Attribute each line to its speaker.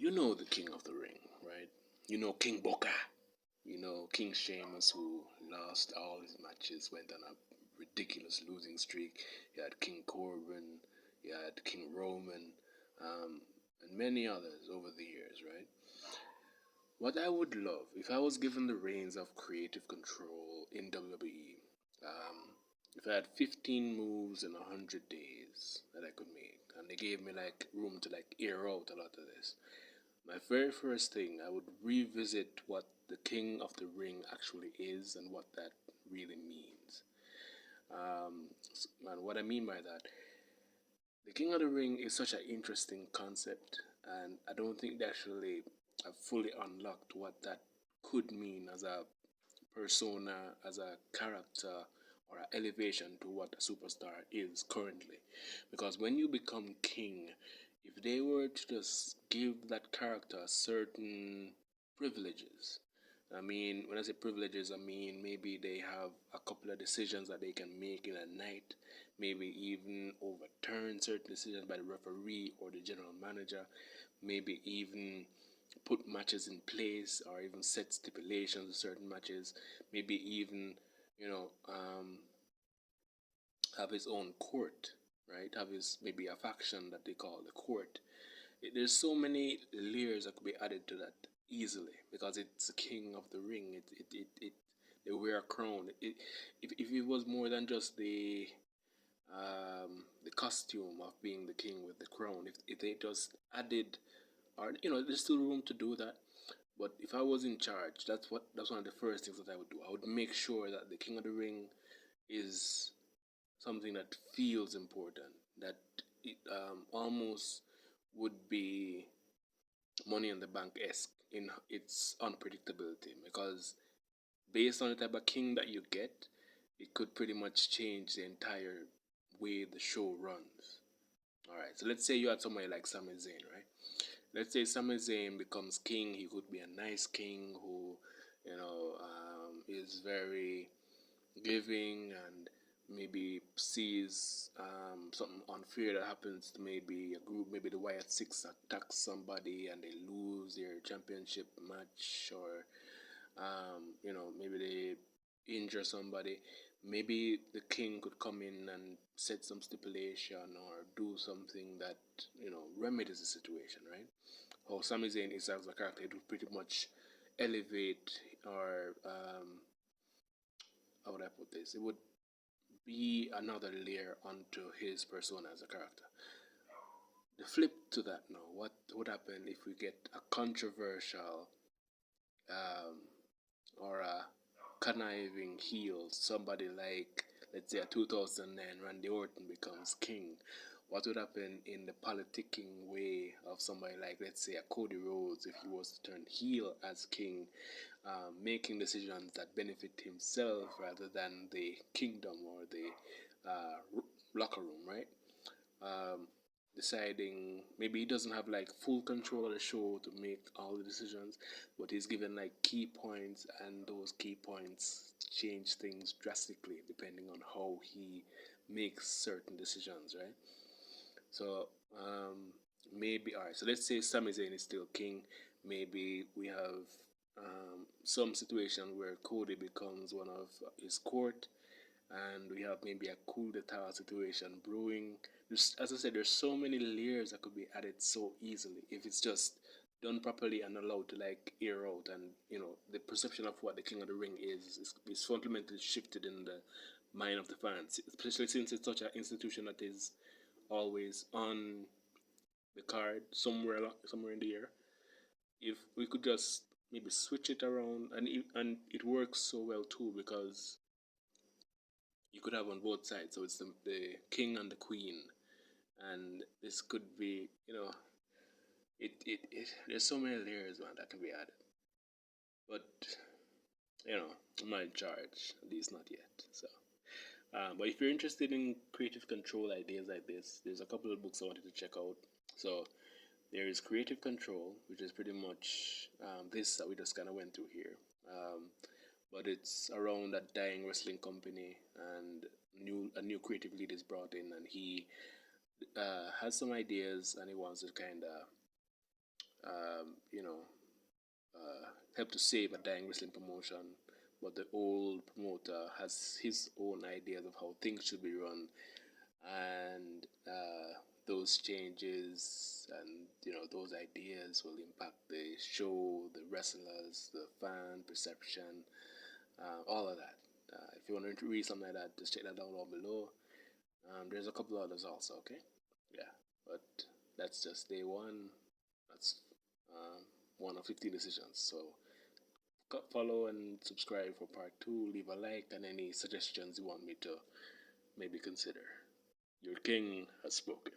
Speaker 1: You know the King of the Ring, right? You know King Boca. You know King Sheamus, who lost all his matches, went on a ridiculous losing streak. You had King Corbin, you had King Roman, um, and many others over the years, right? What I would love, if I was given the reins of creative control in WWE, if I had 15 moves in 100 days that I could make, and they gave me like room to like air out a lot of this, my very first thing, I would revisit what the King of the Ring actually is and what that really means. And what I mean by that, the King of the Ring is such an interesting concept, and I don't think they actually have fully unlocked what that could mean as a persona, as a character, or an elevation to what a superstar is currently. Because when you become king, if they were to just give that character certain privileges, I mean, when I say privileges, I mean maybe they have a couple of decisions that they can make in a night, maybe even overturn certain decisions by the referee or the general manager, maybe even put matches in place or even set stipulations to certain matches, maybe even, you know, have his own court, right? Have his maybe a faction that they call the court. There's so many layers that could be added to that easily because it's the king of the ring. They wear a crown. If it was more than just the costume of being the king with the crown, if they just added, or there's still room to do that. But if I was in charge, that's one of the first things that I would do. I would make sure that the king of the ring is something that feels important, that it almost would be Money in the Bank esque in its unpredictability, because based on the type of king that you get, it could pretty much change the entire way the show runs. All right, so let's say you had somebody like Sami Zayn, right? Let's say Sami Zayn becomes king. He could be a nice king who, is very giving and maybe sees something unfair that happens to maybe a group, maybe the Wyatt Six attacks somebody and they lose their championship match, or maybe they injure somebody. Maybe the king could come in and set some stipulation or do something that remedies the situation, right? How Sami Zayn is as a character, it would pretty much elevate, or how would I put this? It would be another layer onto his persona as a character. The flip to that now, what would happen if we get a controversial um, or a conniving heel, somebody like, let's say, a 2009 Randy Orton becomes king? What would happen in the politicking way of somebody like, let's say, a Cody Rhodes if he was to turn heel as king, making decisions that benefit himself rather than the kingdom or the locker room, right? Um, Deciding, maybe he doesn't have like full control of the show to make all the decisions, but he's given like key points, and those key points change things drastically depending on how he makes certain decisions, right? So maybe, all right. So let's say Sami Zayn is still king. Maybe we have some situation where Cody becomes one of his court, and we have maybe a coup d'etat situation brewing. As I said, there's so many layers that could be added so easily if it's just done properly and allowed to like air out, and the perception of what the King of the Ring is fundamentally shifted in the mind of the fans, especially since it's such an institution that is always on the card somewhere in the air. If we could just maybe switch it around, and it works so well too, because you could have on both sides. So it's the king and the queen, and this could be, there's so many layers, man, that can be added. But I'm not in charge, at least not yet. So, but if you're interested in creative control ideas like this, there's a couple of books I wanted to check out. So there is Creative Control, which is pretty much this that we just kind of went through here. But it's around a dying wrestling company, and a new creative lead is brought in, and he has some ideas, and he wants to kind of you know, help to save a dying wrestling promotion, but the old promoter has his own ideas of how things should be run, and those changes and those ideas will impact the show, the wrestlers, the fan perception, all of that. If you want to read something like that, just check that down below. There's a couple others also, okay? Yeah, but that's just day one. That's one of 15 decisions. So follow and subscribe for part two. Leave a like and any suggestions you want me to maybe consider. Your king has spoken.